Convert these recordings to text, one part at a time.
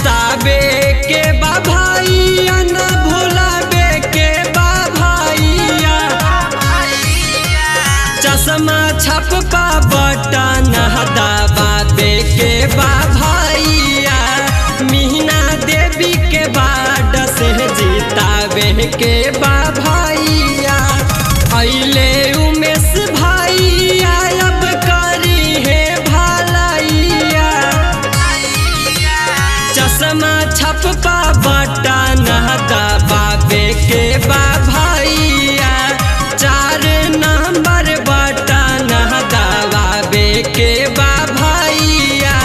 जिताबे के बा भैया न भुलाबे के बा भैया। चश्मा छपपा बटन दबाबे के बा भैया। मीना देवी के बाट से जिताबे के बा भैया। अइले उमेश भैया अब करी है भलैया। चश्मा छपपा बटन दबाबे के बा भैया। 4 नंबर बटन दबाबे के बा भैया।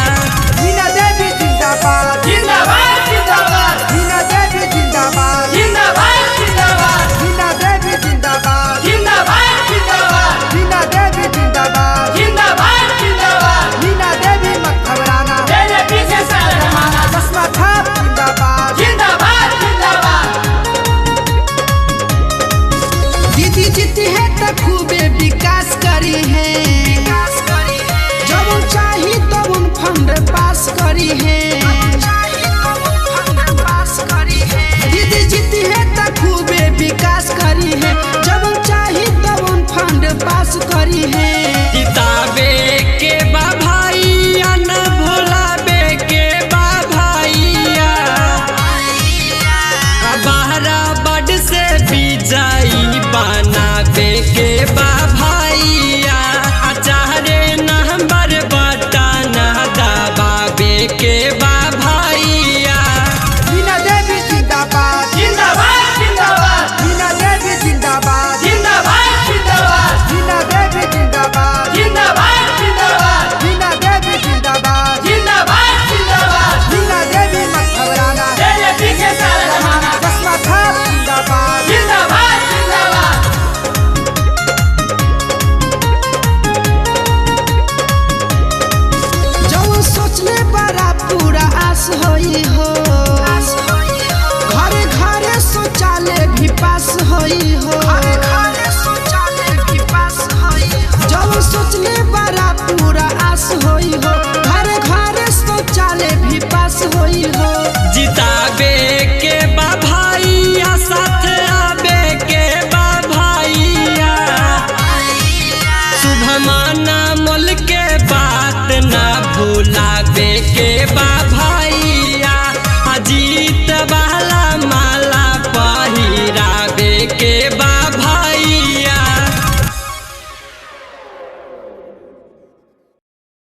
मीना देवी जिंदाबाद जिंदाबाद जिंदाबाद मीना देवी जिंदाबाद जिंदाबाद जिंदाबाद मीना देवी जिंदाबाद जिंदाबाद जिंदाबाद मीना देवी जिंदाबाद जिंदाबाद जिंदाबाद मीना देवी मत घबराना तेरे पीछे सारा जमाना चश्मा छाप जिंदाबाद जिंदाबाद जिंदाबाद। दीदी जीती है तो खूबे विकास करी है। जब चाही तब उन फंड पास करी है। दीदी जीती है तो खूबे विकास करी है। जब चाही तब उन फंड पास करी है। जिताबे के बा भैया न भुलाबे के बा भैया। बाहरा बड से विजयी बनाबे के बा भैया। 4 नंबर बटन दबाबे के बा भैया। मीना देवी जिंदाबाद जिंदाबाद जिंदाबाद मीना देवी जिंदाबाद जिंदाबाद जिंदाबाद मीना देवी जिंदाबाद जिंदाबाद जिंदाबाद मीना देवी जिंदाबाद जिंदाबाद जिंदाबाद। मीना देवी मत घबराना तेरे पीछे सारा जमाना चश्मा छाप जिंदाबाद जिंदाबाद जिंदाबाद। जो सोचले बड़ा पूरा आस होई हो। घरे घरे शौचालय भी पास होई हो। जो सोचले बड़ा पूरा आस होई हो। घरे घरे शौचालय भी पास होई हो। जिताबे के बा भैया साथ आबे के बा भैया। शुभमाना मोल के बात ना भुलाबे के बा भैया। अजीत वाला माला पहिराबे के बा